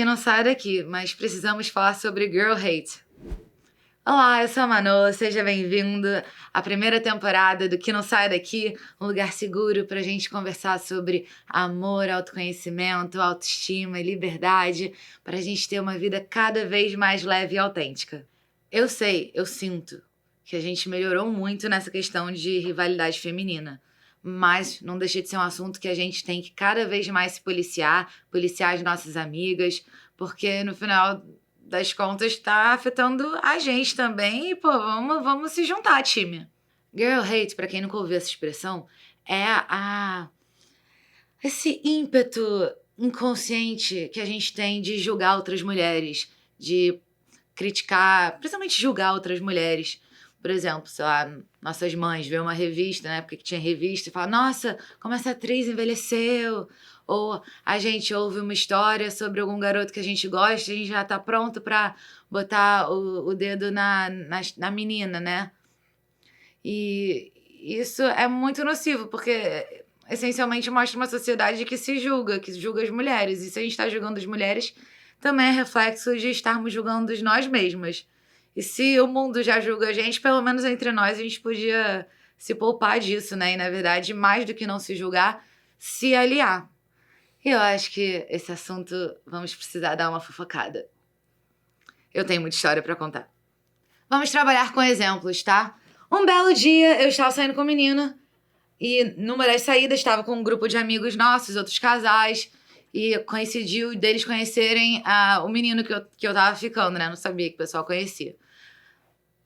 Que não sai daqui, mas precisamos falar sobre Girl Hate. Olá, eu sou a Manoa, seja bem-vindo à primeira temporada do Que Não Sai Daqui, um lugar seguro pra gente conversar sobre amor, autoconhecimento, autoestima e liberdade, pra gente ter uma vida cada vez mais leve e autêntica. Eu sei, eu sinto que a gente melhorou muito nessa questão de rivalidade feminina, mas não deixa de ser um assunto que a gente tem que cada vez mais se policiar as nossas amigas, porque no final das contas tá afetando a gente também e, pô, vamos se juntar, time. Girl hate, pra quem nunca ouviu essa expressão, é esse ímpeto inconsciente que a gente tem de julgar outras mulheres, de criticar, principalmente julgar outras mulheres. Por exemplo, sei lá, nossas mães vê uma revista, na época que tinha revista, e fala, nossa, como essa atriz envelheceu. Ou a gente ouve uma história sobre algum garoto que a gente gosta, a gente já tá pronto pra botar o dedo na menina, né? E isso é muito nocivo, porque essencialmente mostra uma sociedade que julga as mulheres. E se a gente tá julgando as mulheres, também é reflexo de estarmos julgando nós mesmas. E se o mundo já julga a gente, pelo menos entre nós, a gente podia se poupar disso, né? E, na verdade, mais do que não se julgar, se aliar. E eu acho que esse assunto vamos precisar dar uma fofocada. Eu tenho muita história pra contar. Vamos trabalhar com exemplos, tá? Um belo dia, eu estava saindo com um menino e numa das saídas estava com um grupo de amigos nossos, outros casais, e coincidiu deles conhecerem o menino que eu tava ficando, né? Não sabia que o pessoal conhecia.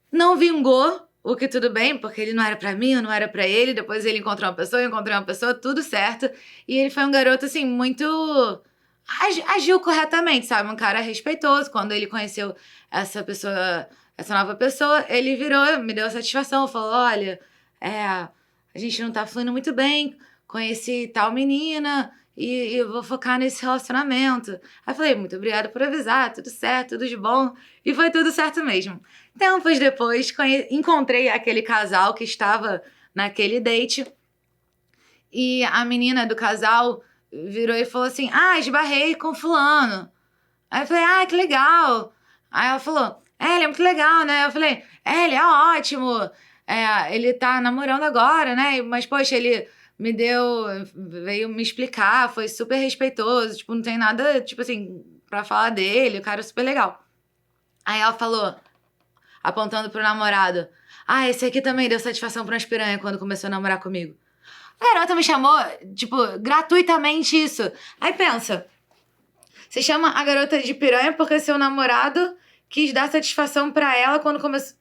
Não vingou, o que tudo bem, porque ele não era pra mim, eu não era pra ele. Depois ele encontrou uma pessoa, eu encontrei uma pessoa, tudo certo. E ele foi um garoto, assim, muito... Agiu corretamente, sabe? Um cara respeitoso. Quando ele conheceu essa pessoa, essa nova pessoa, ele virou, me deu a satisfação, falou, olha, a gente não tá fluindo muito bem, conheci tal menina e eu vou focar nesse relacionamento. Aí eu falei, muito obrigada por avisar, tudo certo, tudo de bom. E foi tudo certo mesmo. Tempos depois, encontrei aquele casal que estava naquele date e a menina do casal virou e falou assim, esbarrei com fulano. Aí eu falei, que legal. Aí ela falou, ele é muito legal, né? Eu falei, ele é ótimo. Ele tá namorando agora, né? Mas, poxa, ele veio me explicar, foi super respeitoso, tipo, não tem nada, tipo assim, pra falar dele, o cara é super legal. Aí ela falou, apontando pro namorado, esse aqui também deu satisfação pra umas piranha quando começou a namorar comigo. A garota me chamou, tipo, gratuitamente isso. Aí pensa, você chama a garota de piranha porque seu namorado quis dar satisfação pra ela quando começou...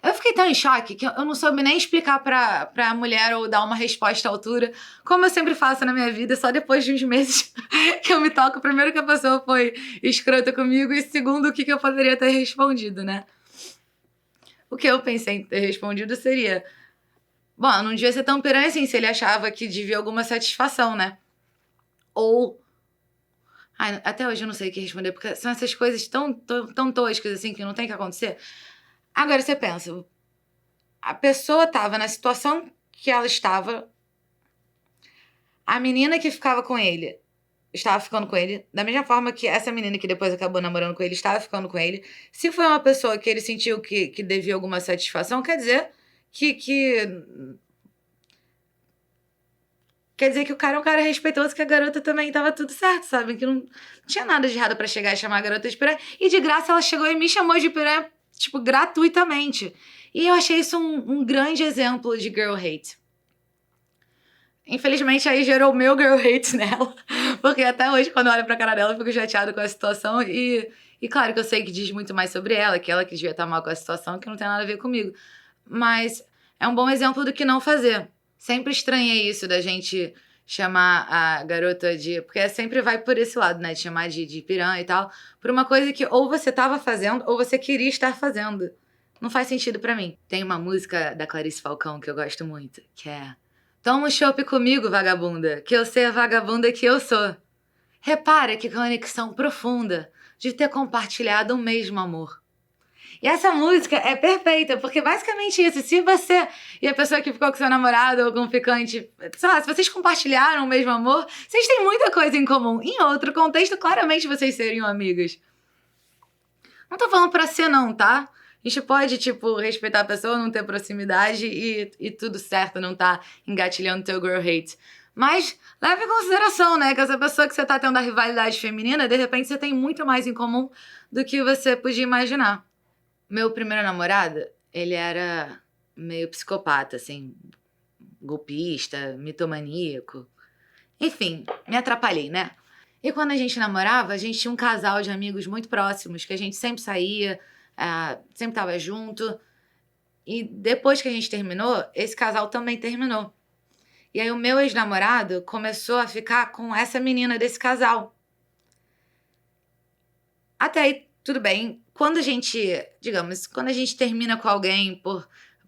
Eu fiquei tão em choque que eu não soube nem explicar pra mulher ou dar uma resposta à altura, como eu sempre faço na minha vida, só depois de uns meses que eu me toco. Primeiro que a pessoa foi escrota comigo e segundo o que eu poderia ter respondido, né? O que eu pensei em ter respondido seria... Bom, não devia ser tão piranha assim se ele achava que devia alguma satisfação, né? Ou... até hoje eu não sei o que responder, porque são essas coisas tão toscas assim que não tem que acontecer. Agora você pensa, a pessoa tava na situação que ela estava, a menina que ficava com ele estava ficando com ele, da mesma forma que essa menina que depois acabou namorando com ele estava ficando com ele. Se foi uma pessoa que ele sentiu que devia alguma satisfação, quer dizer que o cara é um cara respeitoso, que a garota também tava tudo certo, sabe? Que não tinha nada de errado pra chegar e chamar a garota de piranha. E de graça ela chegou e me chamou de piranha, tipo, gratuitamente. E eu achei isso um grande exemplo de girl hate. Infelizmente, aí gerou o meu girl hate nela. Porque até hoje, quando eu olho pra cara dela, eu fico chateada com a situação. E claro que eu sei que diz muito mais sobre ela, que ela que devia estar mal com a situação, que não tem nada a ver comigo. Mas é um bom exemplo do que não fazer. Sempre estranhei isso da gente chamar a garota de... Porque sempre vai por esse lado, né? De chamar de piranha e tal. Por uma coisa que ou você tava fazendo ou você queria estar fazendo. Não faz sentido pra mim. Tem uma música da Clarice Falcão que eu gosto muito, que é... Toma um chopp comigo, vagabunda, que eu sei a vagabunda que eu sou. Repara que conexão profunda de ter compartilhado o mesmo amor. E essa música é perfeita, porque basicamente isso, se você e a pessoa que ficou com seu namorado ou com um ficante, sei lá, se vocês compartilharam o mesmo amor, vocês têm muita coisa em comum. Em outro contexto, claramente vocês seriam amigas. Não tô falando pra ser não, tá? A gente pode, tipo, respeitar a pessoa, não ter proximidade e tudo certo, não tá engatilhando teu girl hate. Mas leve em consideração, né, que essa pessoa que você tá tendo a rivalidade feminina, de repente você tem muito mais em comum do que você podia imaginar. Meu primeiro namorado, ele era meio psicopata, assim, golpista, mitomaníaco. Enfim, me atrapalhei, né? E quando a gente namorava, a gente tinha um casal de amigos muito próximos, que a gente sempre saía, sempre tava junto. E depois que a gente terminou, esse casal também terminou. E aí o meu ex-namorado começou a ficar com essa menina desse casal. Até aí, tudo bem. Quando a gente, digamos, quando a gente termina com alguém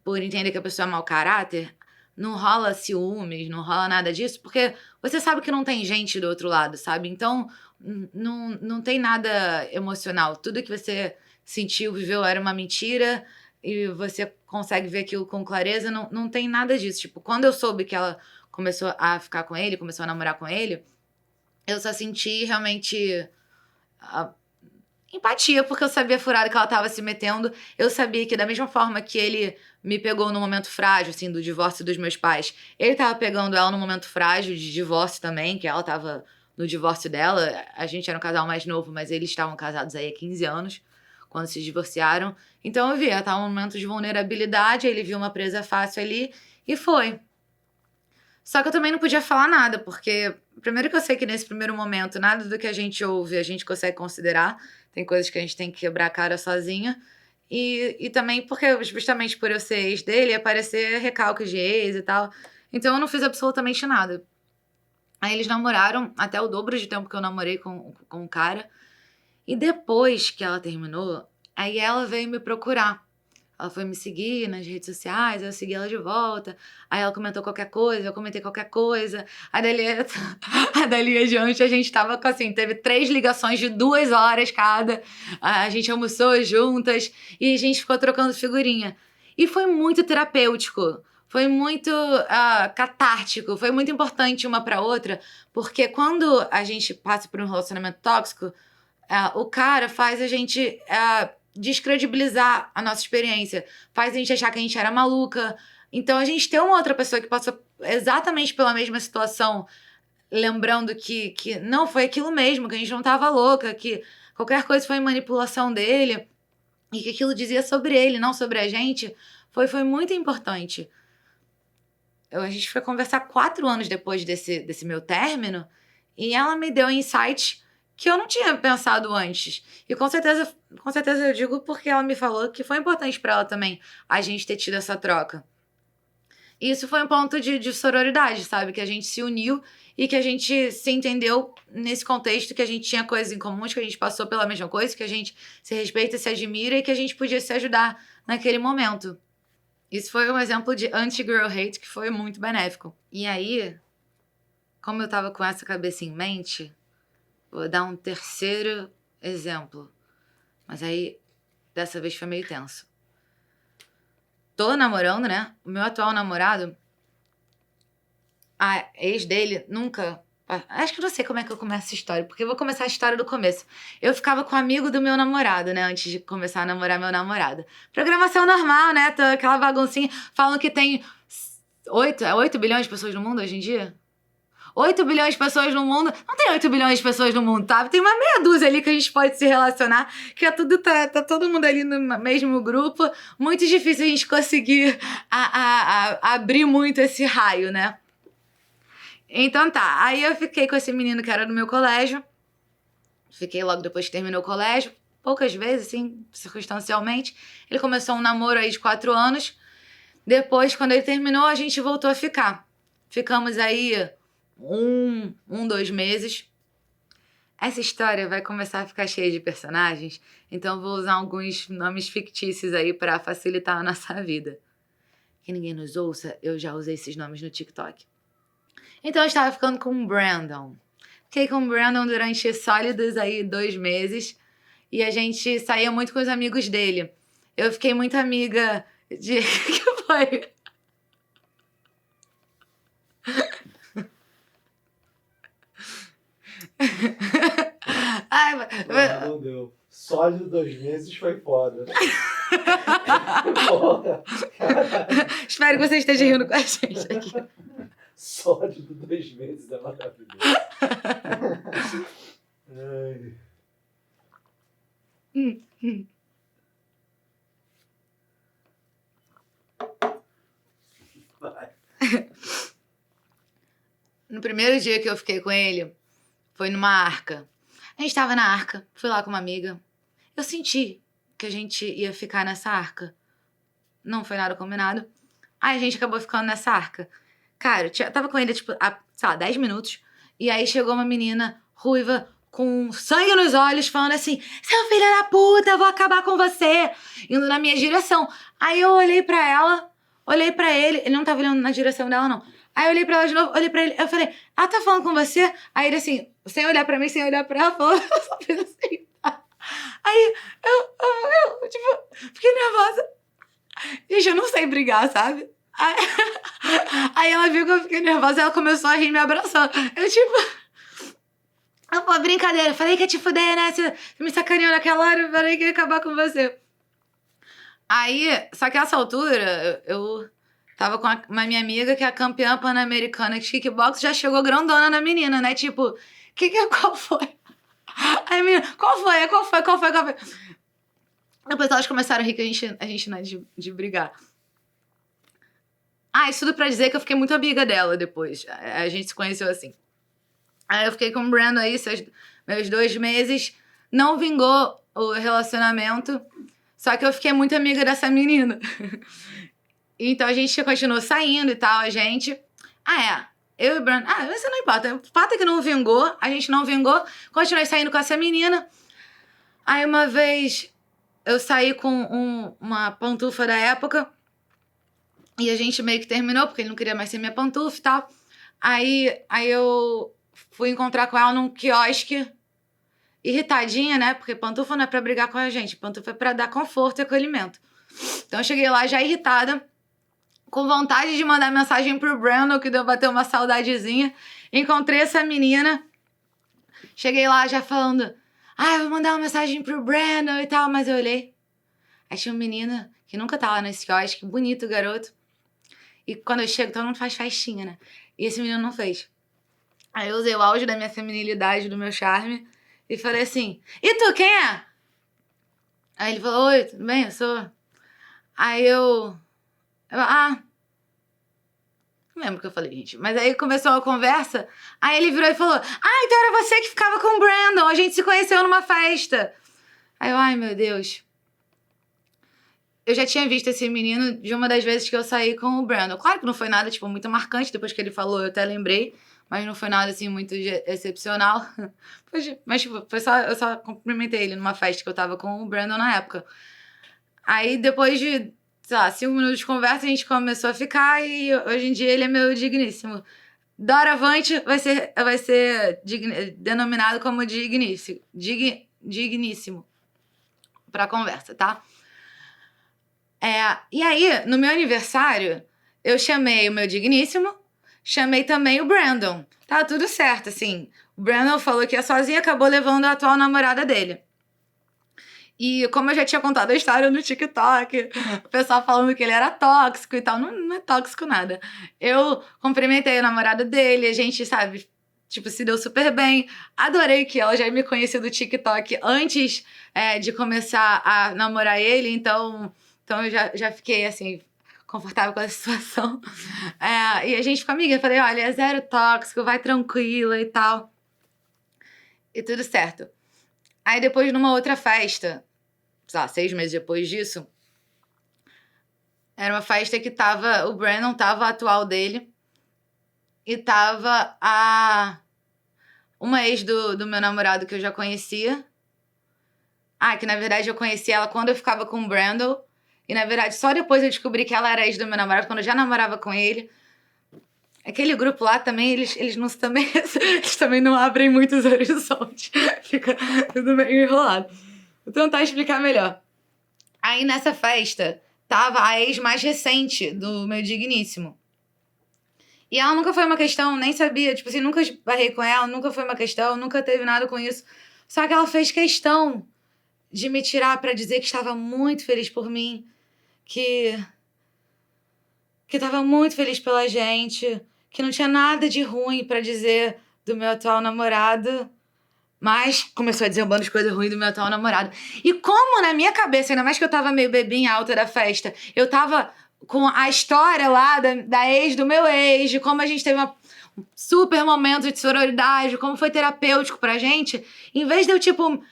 por entender que a pessoa é mau caráter, não rola ciúmes, não rola nada disso, porque você sabe que não tem gente do outro lado, sabe? Então, não tem nada emocional. Tudo que você sentiu, viveu era uma mentira e você consegue ver aquilo com clareza, não tem nada disso. Tipo, quando eu soube que ela começou a ficar com ele, começou a namorar com ele, eu só senti realmente empatia, porque eu sabia a furada que ela tava se metendo. Eu sabia que da mesma forma que ele me pegou no momento frágil, assim, do divórcio dos meus pais, ele tava pegando ela no momento frágil de divórcio também, que ela tava no divórcio dela. A gente era um casal mais novo, mas eles estavam casados aí há 15 anos, quando se divorciaram. Então eu vi, ela tava num momento de vulnerabilidade, ele viu uma presa fácil ali e foi. Só que eu também não podia falar nada, porque primeiro que eu sei que nesse primeiro momento nada do que a gente ouve a gente consegue considerar. Tem coisas que a gente tem que quebrar a cara sozinha. E também porque, justamente por eu ser ex dele, ia aparecer recalques de ex e tal. Então eu não fiz absolutamente nada. Aí eles namoraram até o dobro de tempo que eu namorei com o cara. E depois que ela terminou, aí ela veio me procurar. Ela foi me seguir nas redes sociais, eu segui ela de volta. Aí ela comentou qualquer coisa, eu comentei qualquer coisa. Aí dali adiante a gente tava com assim, teve 3 ligações de 2 horas cada. A gente almoçou juntas e a gente ficou trocando figurinha. E foi muito terapêutico. Foi muito catártico, foi muito importante uma pra outra, porque quando a gente passa por um relacionamento tóxico, o cara faz a gente descredibilizar a nossa experiência, faz a gente achar que a gente era maluca. Então a gente ter uma outra pessoa que passou exatamente pela mesma situação, lembrando que não foi aquilo mesmo, que a gente não tava louca, que qualquer coisa foi manipulação dele e que aquilo dizia sobre ele, não sobre a gente, foi muito importante. A gente foi conversar 4 anos depois desse meu término e ela me deu insights que eu não tinha pensado antes. E com certeza eu digo porque ela me falou que foi importante pra ela também a gente ter tido essa troca. E isso foi um ponto de sororidade, sabe? Que a gente se uniu e que a gente se entendeu nesse contexto, que a gente tinha coisas em comum, que a gente passou pela mesma coisa, que a gente se respeita, se admira e que a gente podia se ajudar naquele momento. Isso foi um exemplo de anti-girl hate que foi muito benéfico. E aí, como eu tava com essa cabeça em mente, vou dar um terceiro exemplo. Mas aí, dessa vez foi meio tenso. Tô namorando, né? O meu atual namorado, a ex dele nunca... Acho que eu não sei como é que eu começo essa história, porque eu vou começar a história do começo. Eu ficava com um amigo do meu namorado, né? Antes de começar a namorar meu namorado. Programação normal, né? Aquela baguncinha. Falam que tem 8 bilhões de pessoas no mundo hoje em dia? 8 bilhões de pessoas no mundo. Não tem 8 bilhões de pessoas no mundo, tá? Tem uma meia dúzia ali que a gente pode se relacionar, que tá todo mundo ali no mesmo grupo. Muito difícil a gente conseguir abrir muito esse raio, né? Então tá, aí eu fiquei com esse menino que era do meu colégio. Fiquei logo depois que terminou o colégio. Poucas vezes, assim, circunstancialmente. Ele começou um namoro aí de 4 anos. Depois, quando ele terminou, a gente voltou a ficar. Ficamos aí 2 meses. Essa história vai começar a ficar cheia de personagens, então vou usar alguns nomes fictícios aí pra facilitar a nossa vida. Que ninguém nos ouça, eu já usei esses nomes no TikTok. Então eu estava ficando com o Brandon. Fiquei com o Brandon durante sólidos aí 2 meses e a gente saía muito com os amigos dele. eu fiquei muito amiga de... que foi? Ai, Não deu. Sólido 2 meses foi foda. Porra. Espero que você esteja rindo com a gente aqui. Sólido 2 meses é maravilhoso. Ai. Vai. No primeiro dia que eu fiquei com ele, foi numa arca. A gente tava na arca, fui lá com uma amiga. Eu senti que a gente ia ficar nessa arca. Não foi nada combinado. Aí a gente acabou ficando nessa arca. Cara, eu tava com ele, tipo, há, sei lá, 10 minutos. E aí chegou uma menina ruiva com sangue nos olhos, falando assim: seu filho da puta, eu vou acabar com você. Indo na minha direção. Aí eu olhei pra ela, olhei pra ele. Ele não tava olhando na direção dela, não. Aí eu olhei pra ela de novo, olhei pra ele. Eu falei: ela tá falando com você? Aí ele assim, sem olhar pra mim, sem olhar pra ela, falou, eu só fiz assim. Aí eu, tipo, fiquei nervosa. Gente, eu não sei brigar, sabe? Aí ela viu que eu fiquei nervosa, ela começou a rir me abraçando. Eu, tipo... Pô, brincadeira. Falei que ia te fuder, né? Você me sacaneou naquela hora, eu falei que ia acabar com você. Aí, só que nessa altura, eu tava com uma minha amiga que é a campeã pan-americana de kickbox, já chegou grandona na menina, né? Tipo, qual foi? Aí a menina, qual foi? Depois elas começaram a rir que a gente não é de brigar. Ah, isso tudo pra dizer que eu fiquei muito amiga dela depois. A gente se conheceu assim. Aí eu fiquei com o Brandon aí, meus 2 meses. Não vingou o relacionamento. Só que eu fiquei muito amiga dessa menina. Então a gente continuou saindo e tal, a gente... Ah, é. Eu e o Brandon... Ah, isso não importa. O fato é que não vingou. A gente não vingou. Continuei saindo com essa menina. Aí uma vez eu saí com uma pantufa da época. E a gente meio que terminou, porque ele não queria mais ser minha pantufa e tal. Aí eu fui encontrar com ela num quiosque, irritadinha, né? Porque pantufa não é pra brigar com a gente, pantufa é pra dar conforto e acolhimento. Então eu cheguei lá já irritada, com vontade de mandar mensagem pro Brandon, que deu bater uma saudadezinha. Encontrei essa menina, cheguei lá já falando, eu vou mandar uma mensagem pro Brandon e tal, mas eu olhei. Aí tinha um menino que nunca tá lá nesse quiosque, bonito garoto. E quando eu chego, todo mundo faz festinha, né? E esse menino não fez. Aí eu usei o auge da minha feminilidade, do meu charme, e falei assim, e tu, quem é? Aí ele falou, oi, tudo bem? Eu sou... Aí eu não lembro o que eu falei, gente. Mas aí começou a conversa, aí ele virou e falou, então era você que ficava com o Brandon, a gente se conheceu numa festa. Aí eu, ai meu Deus... Eu já tinha visto esse menino de uma das vezes que eu saí com o Brandon. Claro que não foi nada, tipo, muito marcante. Depois que ele falou, eu até lembrei. Mas não foi nada, assim, muito excepcional. Mas, tipo, eu só cumprimentei ele numa festa que eu tava com o Brandon na época. Aí, depois de, sei lá, 5 minutos de conversa, a gente começou a ficar. E hoje em dia ele é meu digníssimo. Doravante vai ser denominado como digníssimo. Digníssimo. Pra conversa, tá? E aí, no meu aniversário, eu chamei o meu digníssimo, chamei também o Brandon. Tá tudo certo, assim. O Brandon falou que ia sozinho e acabou levando a atual namorada dele. E como eu já tinha contado a história no TikTok, o pessoal falando que ele era tóxico e tal. Não é tóxico nada. Eu cumprimentei a namorada dele, a gente, sabe, tipo, se deu super bem. Adorei que ela já me conhecia do TikTok antes de começar a namorar ele, então eu já fiquei, assim, confortável com essa situação. E a gente ficou amiga. Eu falei, olha, é zero tóxico, vai tranquila e tal. E tudo certo. Aí depois, numa outra festa, sei lá, 6 meses depois disso, era uma festa que o Brandon tava a atual dele e tava uma ex do meu namorado que eu já conhecia. Que na verdade eu conheci ela quando eu ficava com o Brandon. E, na verdade, só depois eu descobri que ela era ex do meu namorado, quando eu já namorava com ele. Aquele grupo lá também, eles não também, eles também não abrem muitos horizontes. Fica tudo meio enrolado. Vou tentar explicar melhor. Aí nessa festa, tava a ex mais recente do meu digníssimo. E ela nunca foi uma questão, nem sabia, tipo assim, nunca esbarrei com ela, nunca foi uma questão, nunca teve nada com isso. Só que ela fez questão de me tirar pra dizer que estava muito feliz por mim, que estava muito feliz pela gente, que não tinha nada de ruim pra dizer do meu atual namorado, mas começou a dizer um bando de coisas ruins do meu atual namorado. E como na minha cabeça, ainda mais que eu tava meio bebinha alta da festa, eu tava com a história lá da ex do meu ex, de como a gente teve um super momento de sororidade, como foi terapêutico pra gente, em vez de eu, tipo,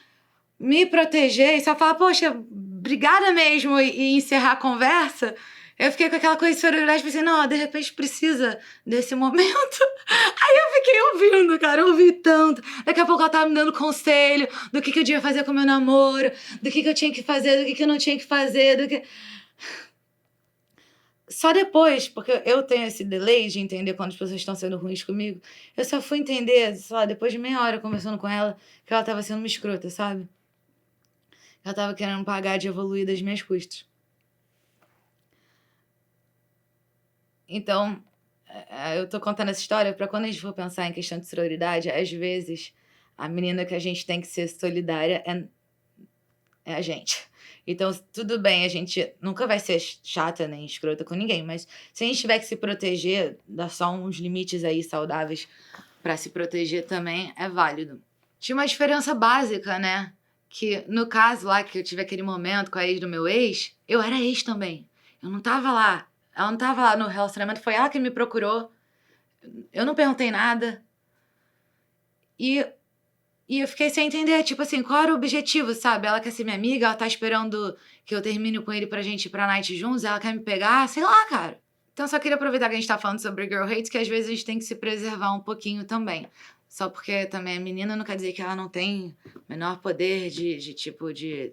me proteger e só falar, poxa, obrigada mesmo, e encerrar a conversa, eu fiquei com aquela coisa de sororidade, pensei, não, de repente precisa desse momento. Aí eu fiquei ouvindo, cara, eu ouvi tanto. Daqui a pouco ela tava me dando conselho do que eu devia fazer com o meu namoro, do que eu tinha que fazer, do que eu não tinha que fazer, do que... Só depois, porque eu tenho esse delay de entender quando as pessoas estão sendo ruins comigo, eu só fui entender, sei lá, depois de meia hora conversando com ela, que ela tava sendo uma escrota, sabe? Ela tava querendo pagar de evoluir das minhas custas. Então, eu tô contando essa história pra quando a gente for pensar em questão de sororidade, às vezes a menina que a gente tem que ser solidária é a gente. Então, tudo bem, a gente nunca vai ser chata nem escrota com ninguém, mas se a gente tiver que se proteger, dá só uns limites aí saudáveis pra se proteger também, é válido. Tinha uma diferença básica, né? Que no caso lá que eu tive aquele momento com a ex do meu ex, eu era ex também. Eu não tava lá. Ela não tava lá no relacionamento, foi ela que me procurou. Eu não perguntei nada. E eu fiquei sem entender, tipo assim, qual era o objetivo, sabe? Ela quer ser minha amiga, ela tá esperando que eu termine com ele pra gente ir pra night juntos, ela quer me pegar, sei lá, cara. Então só queria aproveitar que a gente tá falando sobre girl hate, que às vezes a gente tem que se preservar um pouquinho também. Só porque também é menina não quer dizer que ela não tem menor poder de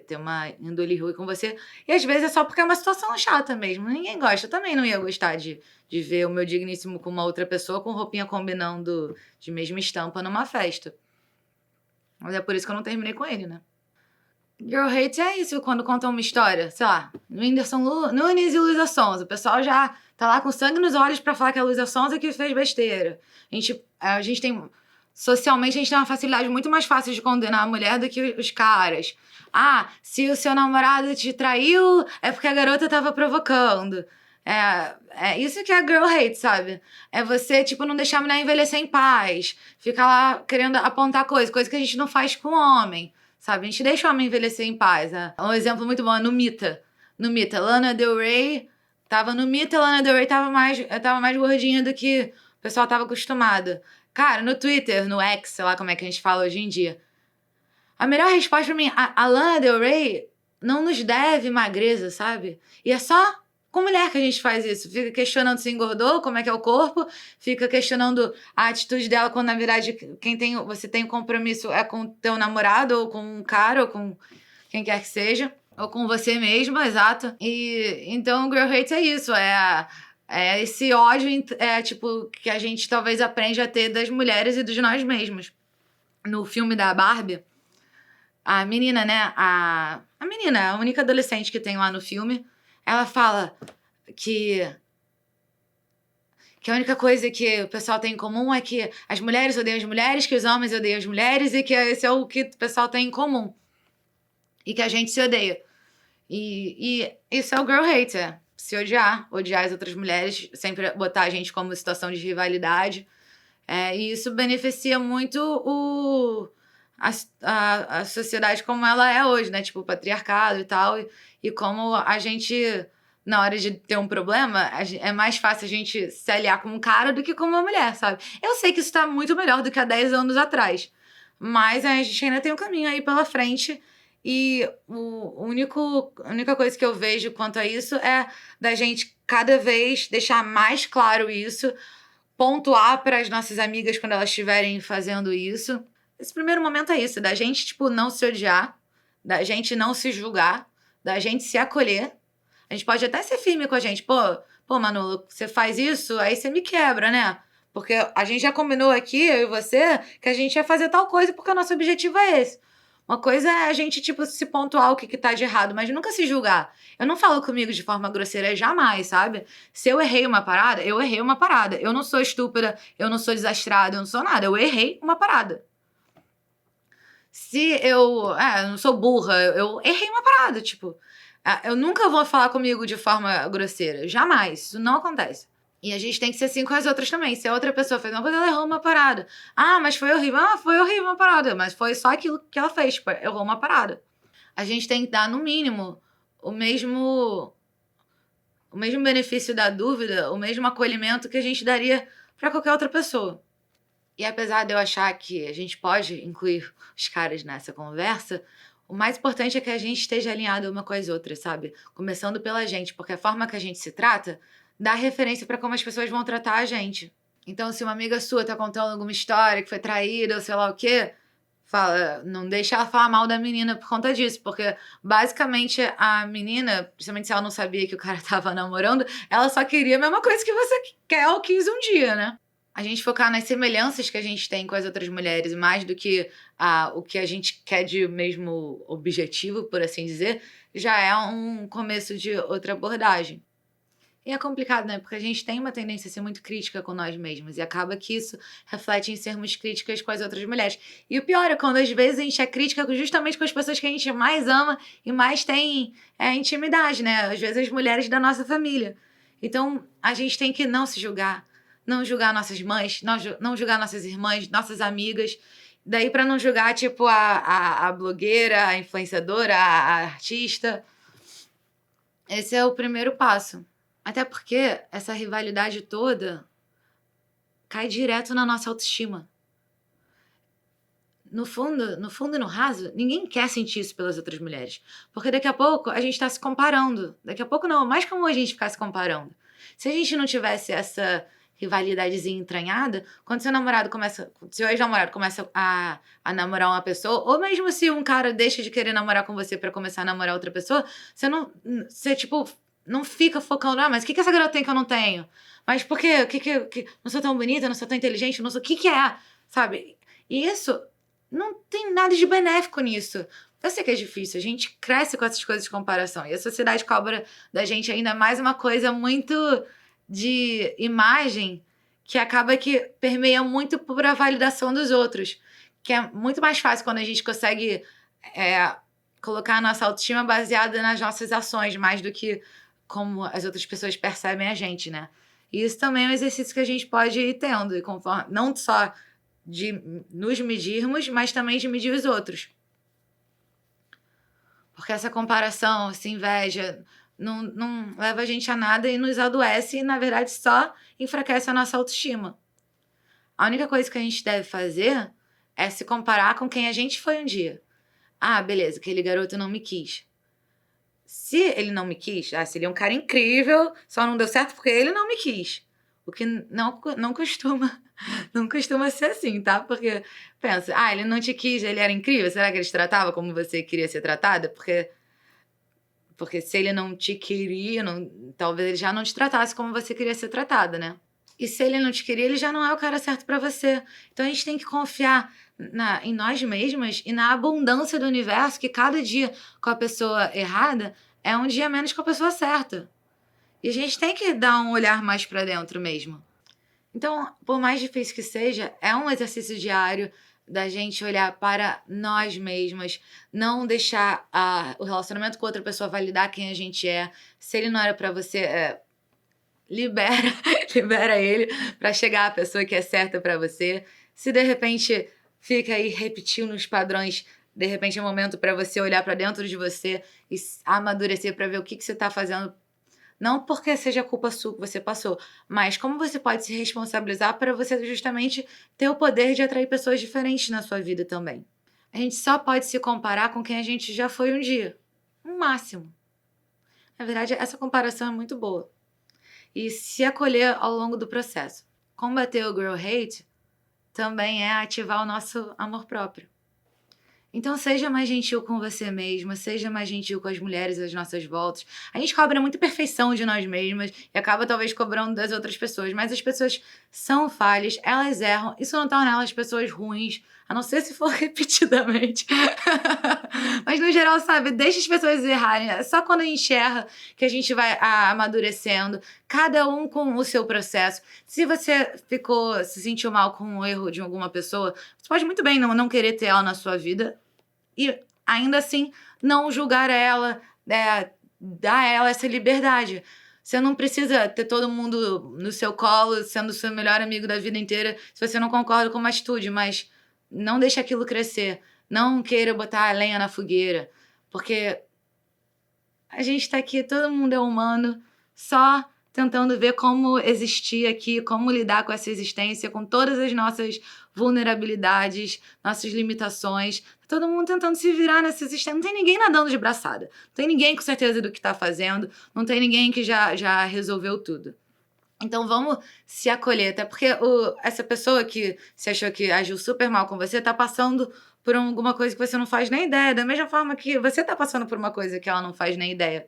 ter uma índole ruim com você. E às vezes é só porque é uma situação chata mesmo. Ninguém gosta. Eu também não ia gostar de ver o meu digníssimo com uma outra pessoa com roupinha combinando de mesma estampa numa festa. Mas é por isso que eu não terminei com ele, né? Girl hate é isso, quando contam uma história, sei lá, no Whindersson Nunes e Luísa Sonza. O pessoal já tá lá com sangue nos olhos pra falar que é a Luísa Sonza que fez besteira. A gente tem... Socialmente, a gente tem uma facilidade muito mais fácil de condenar a mulher do que os caras. Ah, se o seu namorado te traiu, é porque a garota tava provocando. É isso que é girl hate, sabe? É você, tipo, não deixar a mulher envelhecer em paz. Ficar lá querendo apontar coisa que a gente não faz com o homem, sabe? A gente deixa o homem envelhecer em paz. Né? Um exemplo muito bom é no Mita. No Mita, Lana Del Rey tava no Mita, Lana Del Rey tava mais gordinha do que o pessoal tava acostumado. Cara, no Twitter, no X, sei lá como é que a gente fala hoje em dia, a melhor resposta pra mim, a Lana Del Rey não nos deve magreza, sabe? E é só com mulher que a gente faz isso. Fica questionando se engordou, como é que é o corpo, fica questionando a atitude dela quando, na verdade, você tem um compromisso é com teu namorado, ou com um cara, ou com quem quer que seja, ou com você mesmo, exato. E então, girl hate é isso, é esse ódio, tipo, que a gente talvez aprende a ter das mulheres e dos nós mesmos. No filme da Barbie, a menina, né? A menina, a única adolescente que tem lá no filme, ela fala que a única coisa que o pessoal tem em comum é que as mulheres odeiam as mulheres, que os homens odeiam as mulheres e que esse é o que o pessoal tem em comum. E que a gente se odeia. E isso é o girl hate, se odiar as outras mulheres, sempre botar a gente como situação de rivalidade. E isso beneficia muito a sociedade como ela é hoje, né? Tipo, o patriarcado e tal. E como a gente, na hora de ter um problema, é mais fácil a gente se aliar com um cara do que com uma mulher, sabe? Eu sei que isso tá muito melhor do que há 10 anos atrás. Mas a gente ainda tem um caminho aí pela frente. E a única coisa que eu vejo quanto a isso é da gente cada vez deixar mais claro isso, pontuar para as nossas amigas quando elas estiverem fazendo isso. Esse primeiro momento é isso, da gente, tipo, não se odiar, da gente não se julgar, da gente se acolher. A gente pode até ser firme com a gente. Pô, Manu, você faz isso, aí você me quebra, né? Porque a gente já combinou aqui, eu e você, que a gente ia fazer tal coisa porque o nosso objetivo é esse. Uma coisa é a gente, tipo, se pontuar o que tá de errado, mas nunca se julgar. Eu não falo comigo de forma grosseira jamais, sabe? Se eu errei uma parada, eu errei uma parada. Eu não sou estúpida, eu não sou desastrada, eu não sou nada. Eu errei uma parada. Se eu não sou burra, eu errei uma parada, tipo. Eu nunca vou falar comigo de forma grosseira. Jamais. Isso não acontece. E a gente tem que ser assim com as outras também. Se a outra pessoa fez uma coisa, ela errou uma parada. Ah, mas foi horrível. Ah, foi horrível uma parada. Mas foi só aquilo que ela fez. Tipo, errou uma parada. A gente tem que dar, no mínimo, o mesmo benefício da dúvida, o mesmo acolhimento que a gente daria pra qualquer outra pessoa. E apesar de eu achar que a gente pode incluir os caras nessa conversa, o mais importante é que a gente esteja alinhado uma com as outras, sabe? Começando pela gente, porque a forma que a gente se trata dá referência pra como as pessoas vão tratar a gente. Então, se uma amiga sua tá contando alguma história que foi traída ou sei lá o quê, não deixa ela falar mal da menina por conta disso, porque basicamente a menina, principalmente se ela não sabia que o cara tava namorando, ela só queria a mesma coisa que você quer ou quis um dia, né? A gente focar nas semelhanças que a gente tem com as outras mulheres, mais do que o que a gente quer de mesmo objetivo, por assim dizer, já é um começo de outra abordagem. E é complicado, né? Porque a gente tem uma tendência a ser muito crítica com nós mesmos. E acaba que isso reflete em sermos críticas com as outras mulheres. E o pior é quando às vezes a gente é crítica justamente com as pessoas que a gente mais ama e mais tem intimidade, né? Às vezes as mulheres da nossa família. Então a gente tem que não se julgar. Não julgar nossas mães, não julgar nossas irmãs, nossas amigas. Daí pra não julgar, tipo, a blogueira, a influenciadora, a artista. Esse é o primeiro passo. Até porque essa rivalidade toda cai direto na nossa autoestima. No fundo e no raso, ninguém quer sentir isso pelas outras mulheres. Porque daqui a pouco a gente tá se comparando. Daqui a pouco não, mais como a gente ficar se comparando. Se a gente não tivesse essa rivalidadezinha entranhada, quando seu ex-namorado começa a namorar uma pessoa, ou mesmo se um cara deixa de querer namorar com você pra começar a namorar outra pessoa, você tipo, não fica focando, mas o que essa garota tem que eu não tenho? Mas por quê? Não sou tão bonita, não sou tão inteligente, não sou... O que é? Sabe? E isso não tem nada de benéfico nisso. Eu sei que é difícil, a gente cresce com essas coisas de comparação. E a sociedade cobra da gente ainda mais uma coisa muito de imagem que acaba que permeia muito por a validação dos outros. Que é muito mais fácil quando a gente consegue colocar a nossa autoestima baseada nas nossas ações, mais do que como as outras pessoas percebem a gente, né? E isso também é um exercício que a gente pode ir tendo, e conforme, não só de nos medirmos, mas também de medir os outros. Porque essa comparação, essa inveja, não leva a gente a nada e nos adoece e, na verdade, só enfraquece a nossa autoestima. A única coisa que a gente deve fazer é se comparar com quem a gente foi um dia. Ah, beleza, aquele garoto não me quis. Se ele não me quis, se ele é um cara incrível, só não deu certo porque ele não me quis. O que não costuma ser assim, tá? Porque pensa, ele não te quis, ele era incrível, será que ele te tratava como você queria ser tratada? Porque se ele não te queria, talvez ele já não te tratasse como você queria ser tratada, né? E se ele não te queria, ele já não é o cara certo pra você. Então a gente tem que confiar em nós mesmas e na abundância do universo, que cada dia com a pessoa errada é um dia menos com a pessoa certa. E a gente tem que dar um olhar mais pra dentro mesmo. Então, por mais difícil que seja, é um exercício diário da gente olhar para nós mesmas, não deixar o relacionamento com outra pessoa validar quem a gente é. Se ele não era pra você, libera ele pra chegar a pessoa que é certa pra você. Se de repente fica aí repetindo os padrões, de repente é momento pra você olhar pra dentro de você e amadurecer pra ver o que você tá fazendo. Não porque seja culpa sua que você passou, mas como você pode se responsabilizar para você justamente ter o poder de atrair pessoas diferentes na sua vida também. A gente só pode se comparar com quem a gente já foi um dia. Um máximo. Na verdade, essa comparação é muito boa. E se acolher ao longo do processo. Combater o girl hate também é ativar o nosso amor próprio. Então seja mais gentil com você mesma, seja mais gentil com as mulheres às nossas voltas. A gente cobra muita perfeição de nós mesmas e acaba talvez cobrando das outras pessoas, mas as pessoas são falhas, elas erram, isso não torna elas pessoas ruins, A não ser se for repetidamente. Mas no geral, sabe, deixa as pessoas errarem. É só quando a gente erra que a gente vai amadurecendo, cada um com o seu processo. Se você se sentiu mal com o erro de alguma pessoa, você pode muito bem não querer ter ela na sua vida e ainda assim não julgar ela, dar a ela essa liberdade. Você não precisa ter todo mundo no seu colo, sendo seu melhor amigo da vida inteira, se você não concorda com uma atitude, mas não deixe aquilo crescer. Não queira botar a lenha na fogueira, porque a gente tá aqui, todo mundo é humano, só tentando ver como existir aqui, como lidar com essa existência, com todas as nossas vulnerabilidades, nossas limitações. Tá todo mundo tentando se virar nessa existência. Não tem ninguém nadando de braçada. Não tem ninguém com certeza do que tá fazendo. Não tem ninguém que já resolveu tudo. Então vamos se acolher, até porque essa pessoa que você achou que agiu super mal com você tá passando por alguma coisa que você não faz nem ideia, da mesma forma que você tá passando por uma coisa que ela não faz nem ideia.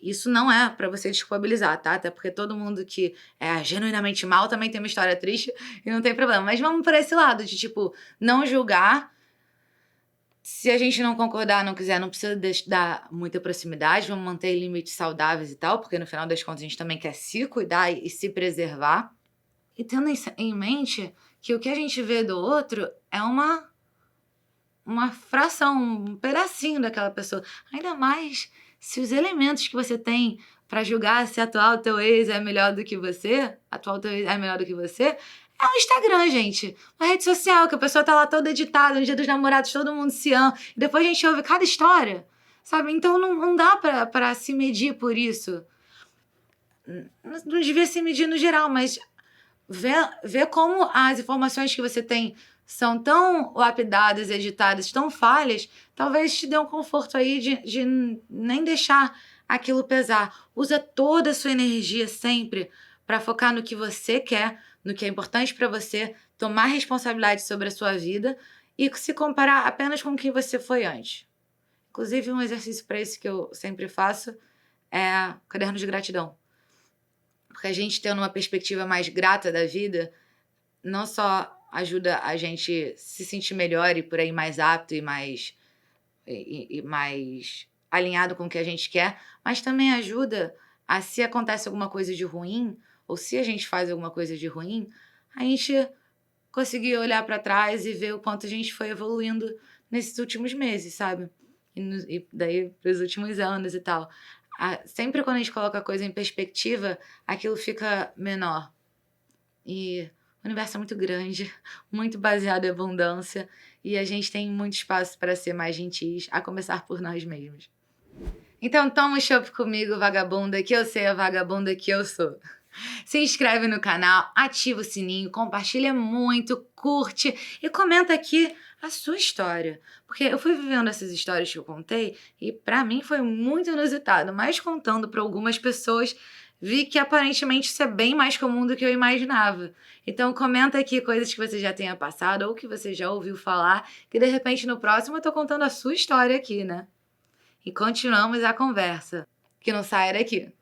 Isso não é pra você desculpabilizar, tá? Até porque todo mundo que é genuinamente mal também tem uma história triste e não tem problema. Mas vamos por esse lado de, tipo, não julgar. Se a gente não concordar, não quiser, não precisa dar muita proximidade, vamos manter limites saudáveis e tal, porque no final das contas a gente também quer se cuidar e se preservar. E tendo em mente que o que a gente vê do outro é uma fração, um pedacinho daquela pessoa. Ainda mais se os elementos que você tem pra julgar se teu ex é melhor do que você, atual teu ex é melhor do que você, é o Instagram, gente. Uma rede social que a pessoa tá lá toda editada, no dia dos namorados todo mundo se ama, e depois a gente ouve cada história, sabe? Então não dá pra se medir por isso. Não devia se medir no geral, mas ver como as informações que você tem são tão lapidadas, editadas, tão falhas, talvez te dê um conforto aí de nem deixar aquilo pesar. Usa toda a sua energia sempre para focar no que você quer, no que é importante para você, tomar responsabilidade sobre a sua vida e se comparar apenas com quem você foi antes. Inclusive, um exercício para isso que eu sempre faço é caderno de gratidão. Porque a gente tendo uma perspectiva mais grata da vida, não só ajuda a gente se sentir melhor e por aí mais apto e mais alinhado com o que a gente quer, mas também ajuda a, se acontece alguma coisa de ruim, ou se a gente faz alguma coisa de ruim, a gente conseguir olhar para trás e ver o quanto a gente foi evoluindo nesses últimos meses, sabe? E daí para os últimos anos e tal. Sempre quando a gente coloca a coisa em perspectiva, aquilo fica menor. E o universo é muito grande, muito baseado em abundância, e a gente tem muito espaço para ser mais gentis, a começar por nós mesmos. Então toma um chopp comigo, vagabunda, que eu sei a vagabunda que eu sou. Se inscreve no canal, ativa o sininho, compartilha muito, curte e comenta aqui a sua história. Porque eu fui vivendo essas histórias que eu contei e pra mim foi muito inusitado, mas contando pra algumas pessoas vi que aparentemente isso é bem mais comum do que eu imaginava. Então comenta aqui coisas que você já tenha passado ou que você já ouviu falar, que de repente no próximo eu tô contando a sua história aqui, né? E continuamos a conversa. Que não saia daqui.